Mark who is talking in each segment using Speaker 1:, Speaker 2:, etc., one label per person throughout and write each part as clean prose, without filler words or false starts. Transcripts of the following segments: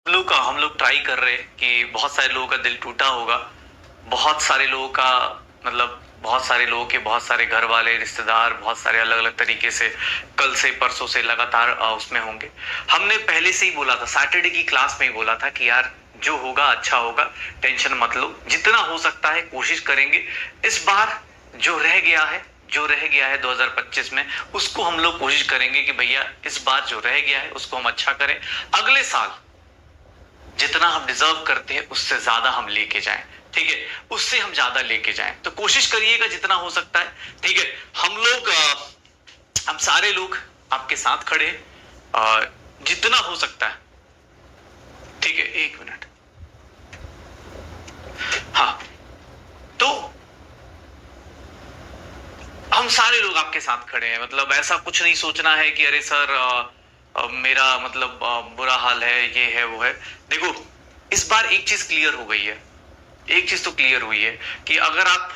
Speaker 1: हम लोग ट्राई कर रहे हैं कि बहुत सारे लोगों का दिल टूटा होगा। बहुत सारे लोगों का मतलब बहुत सारे लोगों के बहुत सारे घर वाले रिश्तेदार बहुत सारे अलग अलग तरीके से कल से परसों से लगातार उसमें होंगे। हमने पहले से ही बोला था, सैटरडे की क्लास में ही बोला था कि यार जो होगा अच्छा होगा, टेंशन मत लो, जितना हो सकता है कोशिश करेंगे। इस बार जो रह गया है 2025 में, उसको हम लोग कोशिश करेंगे कि भैया इस बार जो रह गया है उसको हम अच्छा करें। अगले साल जितना हम डिजर्व करते हैं उससे ज्यादा हम लेके जाएं। ठीक है, उससे हम ज्यादा लेके जाएं, तो कोशिश करिएगा जितना हो सकता है। ठीक है, हम सारे लोग आपके साथ खड़े जितना हो सकता है। ठीक है, एक मिनट। हाँ, तो हम सारे लोग आपके साथ खड़े हैं। मतलब ऐसा कुछ नहीं सोचना है कि अरे सर मेरा मतलब बुरा हाल है, ये है वो है। देखो, इस बार एक चीज क्लियर हो गई है, एक चीज तो क्लियर हुई है कि अगर आप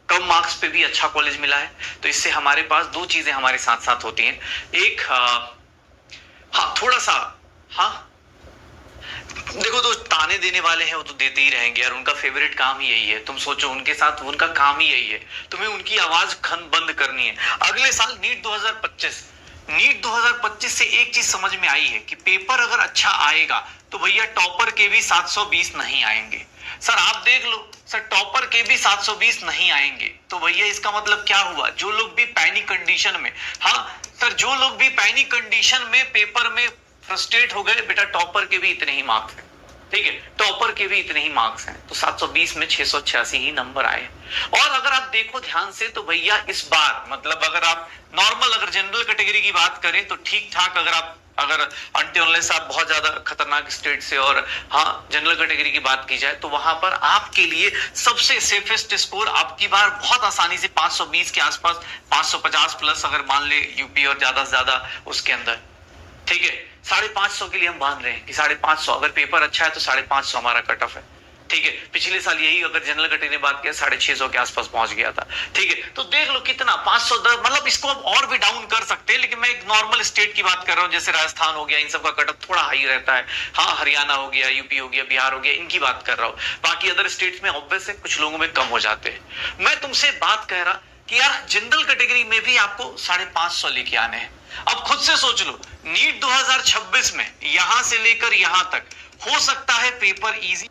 Speaker 1: कम मार्क्स पे भी अच्छा कॉलेज मिला है तो इससे हमारे पास दो चीजें हमारे साथ साथ होती हैं। एक हाँ थोड़ा सा, हाँ देखो, तो ताने देने वाले हैं वो तो देते ही रहेंगे यार, उनका फेवरेट काम ही यही है। तुम सोचो, उनके साथ उनका काम ही यही है, तुम्हें उनकी आवाज बंद करनी है। अगले साल नीट 2025 से एक चीज समझ में आई है कि पेपर अगर अच्छा आएगा तो भैया टॉपर के भी 720 नहीं आएंगे। सर आप देख लो सर, टॉपर के भी 720 नहीं आएंगे, तो भैया इसका मतलब क्या हुआ? जो लोग भी पैनिक कंडीशन में, हाँ सर, जो लोग भी पैनिक कंडीशन में पेपर में फ्रस्ट्रेट हो गए, बेटा टॉपर के भी इतने ही मार्क्स हैं। ठीक है, टॉपर के भी इतने ही मार्क्स हैं, तो 720 में 686 ही नंबर आए। और अगर आप देखो ध्यान से तो भैया इस बार मतलब अगर आप नॉर्मल, अगर जनरल कैटेगरी की बात करें तो ठीक ठाक, अगर अनटिल साहब बहुत ज्यादा खतरनाक स्टेट से, और हाँ जनरल कैटेगरी की बात की जाए तो वहां पर आपके लिए सबसे सेफेस्ट स्कोर आपकी बार बहुत आसानी से 520 के आसपास, 550 प्लस अगर मान ले यूपी और ज्यादा से ज्यादा उसके अंदर। ठीक है, 550 के लिए हम बांध रहे हैं कि 550, अगर पेपर अच्छा है तो 550 हमारा कट ऑफ है। ठीक है, पिछले साल यही अगर जनरल कैटेगरी ने बात किया 650 के आसपास पहुंच गया था। ठीक है, तो देख लो कितना 510, मतलब इसको हम और भी डाउन कर सकते हैं, लेकिन मैं एक नॉर्मल स्टेट की बात कर रहा हूं, जैसे राजस्थान हो गया, इन सब का कट ऑफ थोड़ा हाई रहता है। हाँ, हरियाणा हो गया, यूपी हो गया, बिहार हो गया, इनकी बात कर रहा हूं। बाकी अदर स्टेट्स में ऑब्वियस है कुछ लोगों में कम हो जाते हैं। मैं तुमसे बात कह रहा कि यार जनरल कैटेगरी में भी आपको 550 लेके आने हैं। अब खुद से सोच लो, नीट 2026 में यहां से लेकर यहां तक हो सकता है पेपर इजी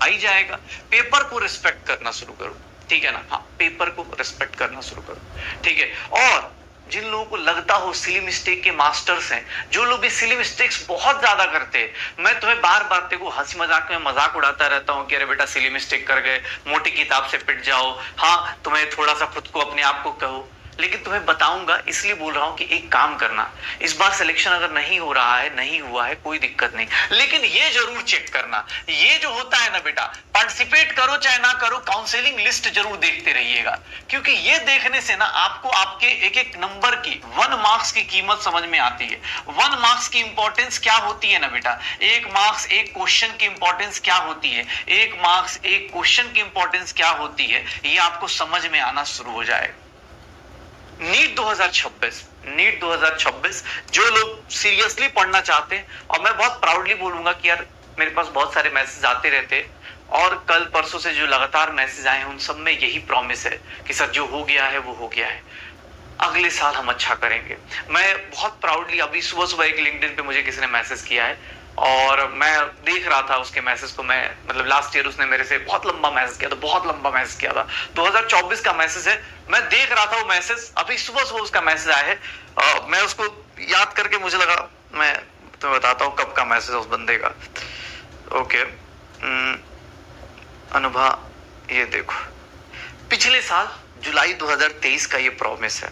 Speaker 1: आई जाएगा। पेपर को रिस्पेक्ट करना शुरू करो। ठीक है ना? हाँ, पेपर को रिस्पेक्ट करना शुरू करो। ठीक है, और जिन लोगों को लगता हो सिली मिस्टेक के मास्टर्स हैं, जो लोग भी सिली मिस्टेक्स बहुत ज्यादा करते हैं, मैं तुम्हें बार बार देखो हंसी मजाक में मजाक उड़ाता रहता हूं कि अरे बेटा सिली मिस्टेक कर गए, मोटी किताब से पिट जाओ। हाँ, तुम्हें थोड़ा सा खुद को अपने आप को कहो, लेकिन तुम्हें बताऊंगा इसलिए बोल रहा हूं कि एक काम करना, इस बार सिलेक्शन अगर नहीं हो रहा है, नहीं हुआ है, कोई दिक्कत नहीं, लेकिन ये जरूर चेक करना, ये जो होता है ना बेटा, पार्टिसिपेट करो चाहे ना करो, काउंसलिंग लिस्ट जरूर देखते रहिएगा, क्योंकि ये देखने से ना आपको आपके एक एक नंबर की 1 मार्क्स की कीमत समझ में आती है। 1 मार्क्स की इंपॉर्टेंस क्या होती है ना बेटा, 1 मार्क्स एक क्वेश्चन की इंपॉर्टेंस क्या होती है, 1 मार्क्स एक क्वेश्चन की इंपॉर्टेंस क्या होती है, ये आपको समझ में आना शुरू हो जाएगा। नीट 2026 जो लोग सीरियसली पढ़ना चाहते हैं, और मैं बहुत प्राउडली बोलूंगा कि यार मेरे पास बहुत सारे मैसेज आते रहते हैं, और कल परसों से जो लगातार मैसेज आए हैं उन सब में यही प्रॉमिस है कि सर जो हो गया है वो हो गया है, अगले साल हम अच्छा करेंगे। मैं बहुत प्राउडली, अभी सुबह सुबह एक लिंक्डइन पे मुझे किसी ने मैसेज किया है, और मैं देख रहा था उसके मैसेज को। मैं मतलब लास्ट ईयर उसने मेरे से बहुत लंबा मैसेज किया था, बहुत लंबा मैसेज किया था, 2024 का मैसेज है। मैं देख रहा था वो मैसेज, अभी सुबह सुबह उसका मैसेज आया है। मैं उसको याद करके मुझे लगा मैं तुम्हें बताता हूँ कब का मैसेज उस बंदे का। ओके, अनुभा, ये देखो पिछले साल जुलाई 2023 का ये प्रॉमिस है।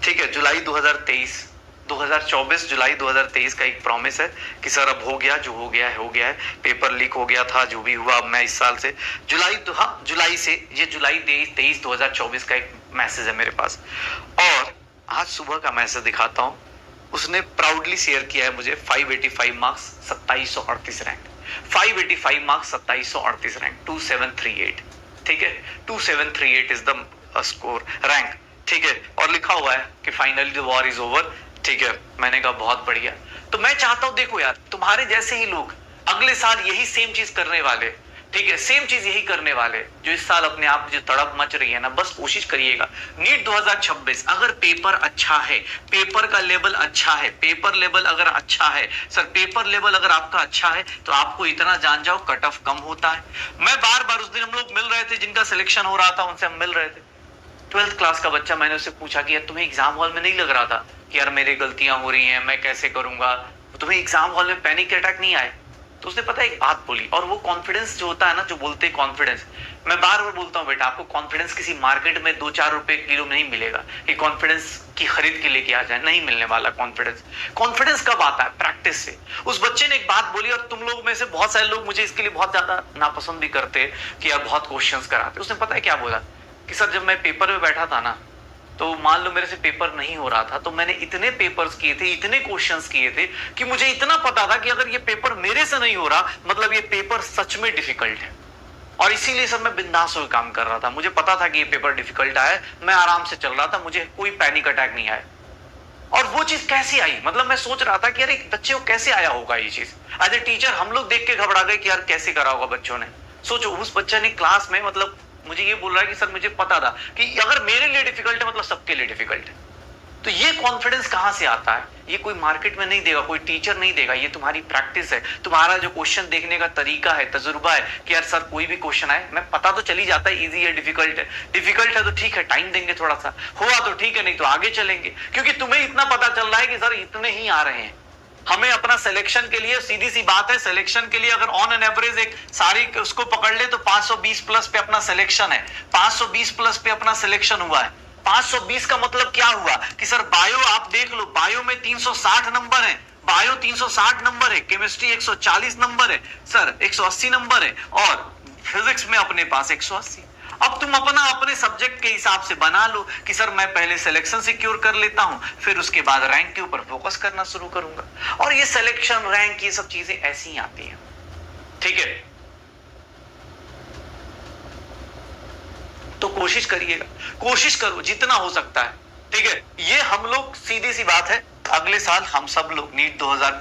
Speaker 1: ठीक है, जुलाई 2024 जुलाई 2023 का एक प्रॉमिस है कि सर अब हो गया, जो हो गया है हो गया है, पेपर लीक हो गया था, जो भी हुआ। अब मैं इस साल से जुलाई से, ये जुलाई 23 2024 का एक मैसेज है मेरे पास, और आज सुबह का मैसेज दिखाता हूं। उसने प्राउडली शेयर किया है मुझे 585 मार्क्स 2738 रैंक, 585 मार्क्स 2738 रैंक, 2738। ठीक है, 2738 इज द स्कोर रैंक। ठीक है, और लिखा हुआ है कि finally the war is over. ठीक है, मैंने कहा बहुत बढ़िया। तो मैं चाहता हूं, देखो यार, तुम्हारे जैसे ही लोग अगले साल यही सेम चीज करने वाले, ठीक है, सेम चीज यही करने वाले जो इस साल अपने आप जो तड़प मच रही है ना, बस कोशिश करिएगा। नीट 2026 अगर पेपर अच्छा है, पेपर का लेवल अच्छा है, पेपर लेवल अगर अच्छा है सर, पेपर लेवल अगर आपका अच्छा है तो आपको इतना जान जाओ कट ऑफ कम होता है। मैं बार बार, उस दिन हम लोग मिल रहे थे, जिनका सिलेक्शन हो रहा था उनसे हम मिल रहे थे, 12th क्लास का बच्चा, मैंने उससे पूछा कि यार तुम्हें एग्जाम हॉल में नहीं लग रहा था कि यार मेरी गलतियां हो रही हैं, मैं कैसे करूंगा, तुम्हें एग्जाम हॉल में पैनिक अटैक नहीं आए? तो उसने पता एक बात बोली, और वो कॉन्फिडेंस जो होता है ना, जो बोलते हैं कॉन्फिडेंस, मैं बार बार बोलता हूँ बेटा, आपको कॉन्फिडेंस किसी मार्केट में 2-4 रुपए किलो नहीं मिलेगा कि कॉन्फिडेंस की खरीद के लेके आ जाए, नहीं मिलने वाला कॉन्फिडेंस। कॉन्फिडेंस कब आता है? प्रैक्टिस से। उस बच्चे ने एक बात बोली, और तुम लोग में से बहुत सारे लोग मुझे इसके लिए बहुत ज्यादा नापसंद भी करते कि यार बहुत क्वेश्चंस कराते। उसने पता है क्या बोला कि सर जब मैं पेपर में बैठा था ना, तो मान लो मेरे से पेपर नहीं हो रहा था, तो मैंने इतने पेपर्स किए थे, इतने क्वेश्चंस किए थे कि मुझे इतना पता था कि अगर ये पेपर मेरे से नहीं हो रहा, मतलब ये पेपर सच में डिफिकल्ट है। और इसीलिए सर मैं बिंदास होकर काम कर रहा था, मुझे पता था कि ये पेपर डिफिकल्ट आया, मैं आराम से चल रहा था, मुझे कोई पैनिक अटैक नहीं आया। और वो चीज कैसे आई, मतलब मैं सोच रहा था कि यार एक बच्चे को कैसे आया होगा ये चीज। एज ए टीचर हम लोग देख के घबरा गए कि यार कैसे करा होगा बच्चों ने। सोचो उस बच्चे ने क्लास में, मतलब मुझे ये बोल रहा है कि सर मुझे पता था कि अगर मेरे लिए डिफिकल्ट है मतलब सबके लिए डिफिकल्ट है। तो ये कॉन्फिडेंस कहां से आता है? ये कोई मार्केट में नहीं देगा, कोई टीचर नहीं देगा, ये तुम्हारी प्रैक्टिस है, तुम्हारा जो क्वेश्चन देखने का तरीका है, तजुर्बा है कि यार सर कोई भी क्वेश्चन आए, मैं पता तो चली जाता है इजी है, डिफिकल्ट है, डिफिकल्ट है तो ठीक है टाइम देंगे थोड़ा सा, हुआ तो ठीक है, नहीं तो आगे चलेंगे, क्योंकि तुम्हें इतना पता चल रहा है कि सर इतने ही आ रहे हैं। हमें अपना सिलेक्शन के लिए, सीधी सी बात है, सिलेक्शन के लिए अगर ऑन एन एवरेज एक सारी उसको पकड़ ले तो 520 प्लस पे अपना सिलेक्शन है, 520 प्लस पे अपना सिलेक्शन हुआ है। 520 का मतलब क्या हुआ कि सर बायो आप देख लो, बायो में 360 नंबर है, बायो 360 नंबर है, केमिस्ट्री 140 नंबर है सर, 180 नंबर है, और फिजिक्स में अपने पास 180। अब तुम अपना अपने सब्जेक्ट के हिसाब से बना लो कि सर मैं पहले सिलेक्शन सिक्योर कर लेता हूं, फिर उसके बाद रैंक के ऊपर फोकस करना शुरू करूंगा। और ये सिलेक्शन, रैंक, ये सब चीजें ऐसी ही आती हैं, ठीक है। तो कोशिश करिएगा, कोशिश करो जितना हो सकता है, ठीक है। ये हम लोग, सीधी सी बात है, अगले साल हम सब लोग नीट 2000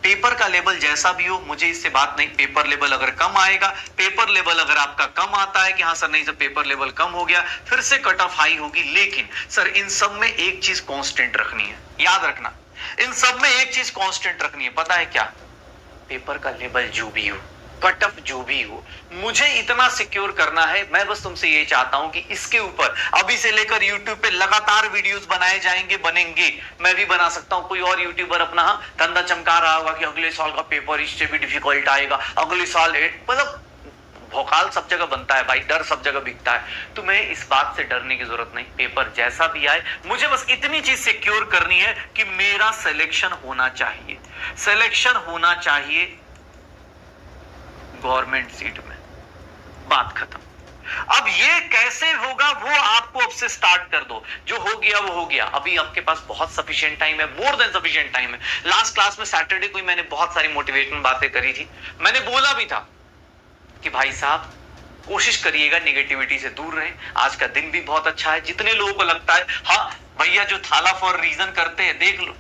Speaker 1: पेपर का लेवल जैसा भी हो, मुझे इससे बात नहीं, पेपर लेवल अगर कम आएगा, पेपर लेवल अगर आपका कम आता है कि हाँ सर नहीं सर पेपर लेवल कम हो गया, फिर से कट ऑफ हाई होगी, लेकिन सर इन सब में एक चीज कांस्टेंट रखनी है, याद रखना, इन सब में एक चीज कांस्टेंट रखनी है, पता है क्या? पेपर का लेवल जो भी हो, कट ऑफ जो भी हो, मुझे इतना सिक्योर करना है। मैं बस तुमसे ये चाहता हूं कि इसके ऊपर अभी से लेकर यूट्यूब पे लगातार वीडियोस बनाए जाएंगे, बनेंगे, मैं भी बना सकता हूं, कोई और यूट्यूबर अपना धंधा चमका रहा होगा कि अगले साल का पेपर इससे भी डिफिकल्ट आएगा, अगले साल, मतलब भोकाल सब जगह बनता है भाई, डर सब जगह बिकता है। तुम्हें इस बात से डरने की जरूरत नहीं, पेपर जैसा भी आए, मुझे बस इतनी चीज सिक्योर करनी है कि मेरा सिलेक्शन होना चाहिए, सिलेक्शन होना चाहिए गवर्नमेंट सीट में, बात खत्म। अब ये कैसे होगा वो आपको अब से स्टार्ट कर दो, जो हो गया वो हो गया, अभी आपके पास बहुत सफिशिएंट टाइम है, मोर देन सफिशिएंट टाइम है। लास्ट क्लास में सैटरडे को मैंने बहुत सारी मोटिवेशनल बातें करी थी, मैंने बोला भी था कि भाई साहब कोशिश करिएगा नेगेटिविटी से दूर रहें, आज का दिन भी बहुत अच्छा है। जितने लोगों को लगता है हाँ भैया जो थाला फॉर रीजन करते हैं, देख लो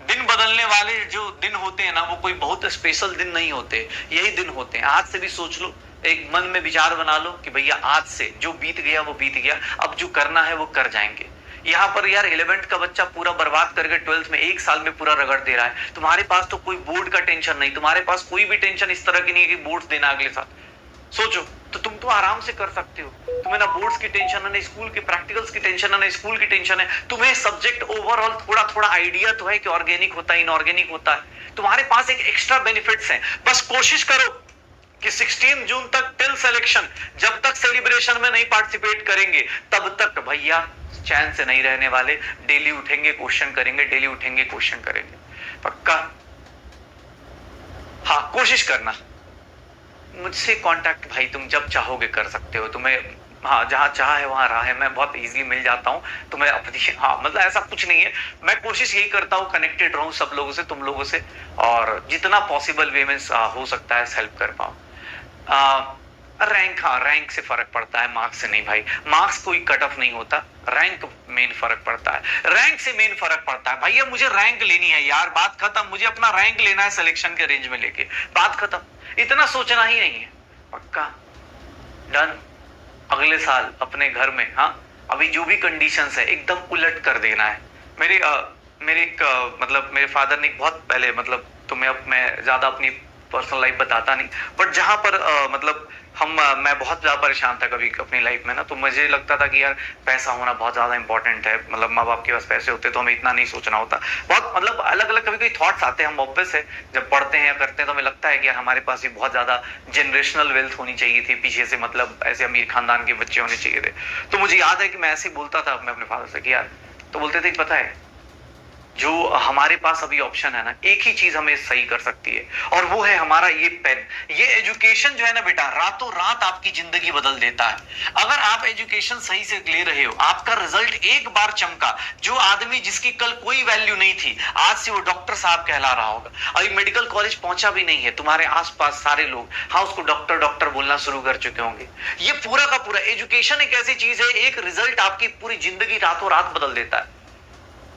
Speaker 1: दिन बदलने वाले जो दिन होते हैं ना, वो कोई बहुत स्पेशल दिन नहीं होते, यही दिन होते हैं। आज से भी सोच लो, एक मन में विचार बना लो कि भैया आज से जो बीत गया वो बीत गया, अब जो करना है वो कर जाएंगे। यहाँ पर यार 11th का बच्चा पूरा बर्बाद करके 12th में एक साल में पूरा रगड़ दे रहा है, तुम्हारे पास तो कोई बोर्ड का टेंशन नहीं, तुम्हारे पास कोई भी टेंशन इस तरह की नहीं है कि बोर्ड देना अगले साल। सोचो तो तुम तो आराम से कर सकते हो, तुम्हें ना बोर्ड्स की टेंशन है, ना स्कूल के प्रैक्टिकल्स की टेंशन है, ना स्कूल की टेंशन है, तुम्हें सब्जेक्ट ओवरऑल थोड़ा थोड़ा आइडिया तो है कि ऑर्गेनिक होता है, इनऑर्गेनिक होता है, तुम्हारे पास एक एक्स्ट्रा बेनिफिट्स हैं। बस कोशिश करो कि 16 जून तक टिल सिलेक्शन, जब तक सेलिब्रेशन में नहीं पार्टिसिपेट करेंगे तब तक भैया चैन से नहीं रहने वाले, डेली उठेंगे क्वेश्चन करेंगे, डेली उठेंगे क्वेश्चन करेंगे, पक्का। हाँ कोशिश करना, मुझसे कांटेक्ट भाई तुम जब चाहोगे कर सकते हो, तुम्हें हाँ जहां चाह है वहां राह है, मैं बहुत इजीली मिल जाता हूँ तुम्हें अपनी, हाँ मतलब ऐसा कुछ नहीं है, मैं कोशिश यही करता हूँ कनेक्टेड रहूं सब लोगों से, तुम लोगों से, और जितना पॉसिबल वे में हो सकता है हेल्प कर पाऊं। रैंक, हाँ रैंक से फर्क पड़ता है, मार्क्स से नहीं भाई। मार्क्स कोई कट ऑफ नहीं होता, रैंक मेन फर्क पड़ता है। रैंक से मेन फर्क पड़ता है भैया, मुझे रैंक लेनी है यार, बात खत्म। मुझे अपना रैंक लेना है सिलेक्शन के रेंज में लेके, बात खत्म। इतना सोचना ही नहीं है, पक्का डन। अगले साल अपने घर में, हाँ अभी जो भी कंडीशंस है एकदम उलट कर देना है। मेरे एक मतलब मेरे फादर ने बहुत पहले, मतलब तुम्हें अब मैं ज्यादा अपनी पर्सनल लाइफ बताता नहीं, बट जहां पर मतलब मैं बहुत ज्यादा परेशान था कभी अपनी लाइफ में ना, तो मुझे लगता था कि यार पैसा होना बहुत ज्यादा इंपॉर्टेंट है, मतलब माँ बाप के पास पैसे होते तो हमें इतना नहीं सोचना होता। बहुत मतलब अलग अलग कभी कभी थॉट्स आते हैं, हम ऑब्वियस है जब पढ़ते हैं या करते हैं तो हमें लगता है कि यार हमारे पास भी बहुत ज्यादा जनरेशनल वेल्थ होनी चाहिए थी पीछे से, मतलब ऐसे अमीर खानदान के बच्चे होने चाहिए थे। तो मुझे याद है कि मैं ऐसे ही बोलता था अपने फादर से कि यार, तो बोलते थे पता है जो हमारे पास अभी ऑप्शन है ना, एक ही चीज हमें सही कर सकती है, और वो है हमारा ये पेन। ये एजुकेशन जो है ना बेटा, रातों रात आपकी जिंदगी बदल देता है। अगर आप एजुकेशन सही से ले रहे हो, आपका रिजल्ट एक बार चमका, जो आदमी जिसकी कल कोई वैल्यू नहीं थी, आज से वो डॉक्टर साहब कहला रहा होगा। अभी मेडिकल कॉलेज पहुंचा भी नहीं है, तुम्हारे आसपास सारे लोग हाँ उसको डॉक्टर डॉक्टर बोलना शुरू कर चुके होंगे। ये पूरा का पूरा एजुकेशन एक ऐसी चीज है, एक रिजल्ट आपकी पूरी जिंदगी रातों रात बदल देता है।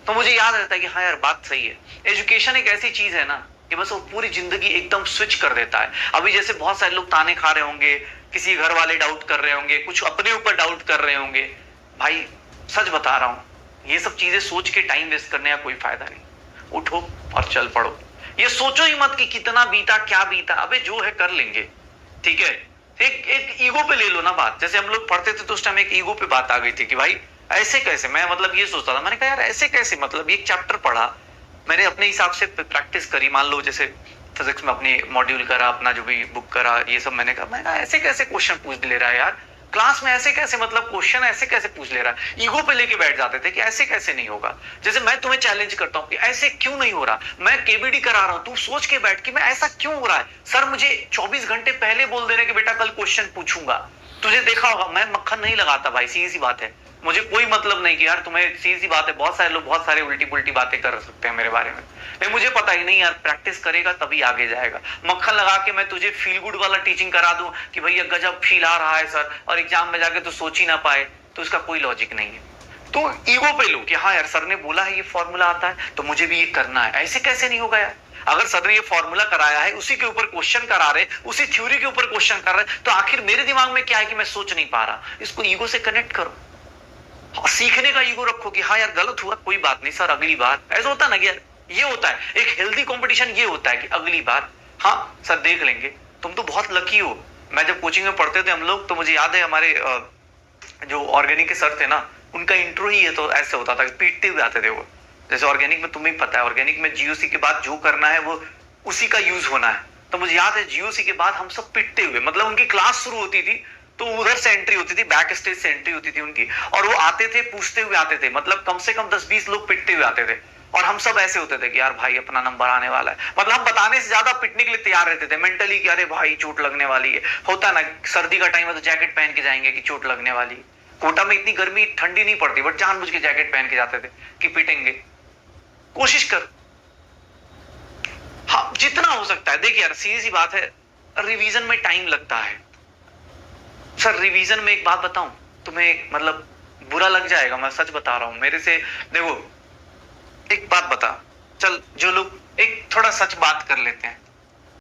Speaker 1: तो मुझे याद रहता है कि हाँ यार बात सही है, एजुकेशन एक ऐसी चीज है ना कि बस वो पूरी जिंदगी एकदम स्विच कर देता है। अभी जैसे बहुत सारे लोग ताने खा रहे होंगे, किसी घर वाले डाउट कर रहे होंगे, कुछ अपने ऊपर डाउट कर रहे होंगे, भाई सच बता रहा हूं, ये सब चीजें सोच के टाइम वेस्ट करने का कोई फायदा नहीं। उठो और चल पड़ो। ये सोचो ही मत कि कितना बीता क्या बीता, अबे जो है कर लेंगे, ठीक है। एक एक ईगो पे ले लो ना बात, जैसे हम लोग पढ़ते थे तो उस टाइम एक ईगो पे बात आ गई थी कि भाई ऐसे कैसे, मैं मतलब ये सोचता था, मैंने कहा यार ऐसे कैसे, मतलब एक चैप्टर पढ़ा मैंने अपने हिसाब से प्रैक्टिस करी, मान लो जैसे फिजिक्स में अपनी मॉड्यूल करा, अपना जो भी बुक करा, ये सब मैंने कहा ऐसे कैसे क्वेश्चन पूछ ले रहा है यार क्लास में, ऐसे कैसे, मतलब क्वेश्चन ऐसे कैसे पूछ ले रहा है। ईगो पे लेके बैठ जाते थे कि ऐसे कैसे नहीं होगा। जैसे मैं तुम्हें चैलेंज करता हूं कि ऐसे क्यों नहीं हो रहा, मैं केबीडी करा रहा हूं, तू सोच के बैठ कि मैं ऐसा क्यों हो रहा है। सर मुझे 24 घंटे पहले बोल देने कि बेटा कल क्वेश्चन पूछूंगा। तुझे देखा होगा मैं मक्खन नहीं लगाता भाई, सीधी सी बात है, मुझे कोई मतलब नहीं कि यार तुम्हें, सीधी सी बात है, बहुत सारे लोग बहुत सारे उल्टी पुल्टी बातें कर सकते हैं मेरे बारे में, लेकिन मुझे पता ही नहीं यार, प्रैक्टिस करेगा तभी आगे जाएगा। मक्खन लगा के मैं तुझे फील गुड वाला टीचिंग करा दूं कि भैया गजब फील आ रहा है सर, और एग्जाम में जाके तो सोच ही ना पाए, तो उसका कोई लॉजिक नहीं है। तो ईगो पे लो कि हाँ यार सर ने बोला है ये फॉर्मूला आता है तो मुझे भी ये करना है, ऐसे कैसे नहीं होगा यार। अगर सर ने ये फॉर्मूला कराया है, उसी के ऊपर क्वेश्चन करा रहे, उसी थ्योरी के ऊपर क्वेश्चन कर रहे, तो आखिर मेरे दिमाग में क्या है कि मैं सोच नहीं पा रहा। इसको ईगो से कनेक्ट करो, सीखने का ईगो रखो कि हाँ यार गलत हुआ कोई बात नहीं सर, अगली बार। ऐसा होता है ना यार, ये होता है एक हेल्दी कंपटीशन, ये होता है कि अगली बार हाँ सर देख लेंगे। तुम तो बहुत लकी हो। मैं जब कोचिंग में पढ़ते थे हम लोग, तो मुझे याद है हमारे जो ऑर्गेनिक के सर थे ना, उनका इंट्रो ही ये तो ऐसे होता था, पीटते हुए आते थे वो। जैसे ऑर्गेनिक में तुम्हें पता है, ऑर्गेनिक में जीओसी के बाद जो करना है वो उसी का यूज होना है। तो मुझे याद है जीओसी के बाद हम सब पिटते हुए, मतलब उनकी क्लास शुरू होती थी तो उधर से एंट्री होती थी, बैक स्टेज से एंट्री होती थी उनकी, और वो आते थे पूछते हुए आते थे, मतलब कम से कम 10-20 लोग पिटते हुए आते थे, और हम सब ऐसे होते थे कि यार भाई अपना नंबर आने वाला है। मतलब हम बताने से ज्यादा पिटने के लिए तैयार रहते थे मेंटली कि अरे भाई चोट लगने वाली है। होता ना सर्दी का टाइम है तो जैकेट पहन के जाएंगे कि चोट लगने वाली है। कोटा में इतनी गर्मी ठंडी नहीं पड़ती, बट जानबूझ के जैकेट पहन के जाते थे कि पिटेंगे। कोशिश कर, हाँ जितना हो सकता है। देखिए यार सीधी सी बात है, रिवीजन में टाइम लगता है। सर रिवीजन में एक बात बताऊं तुम्हें, मतलब बुरा लग जाएगा, मैं सच बता रहा हूं मेरे से। देखो एक बात बता, चल जो लोग एक थोड़ा सच बात कर लेते हैं,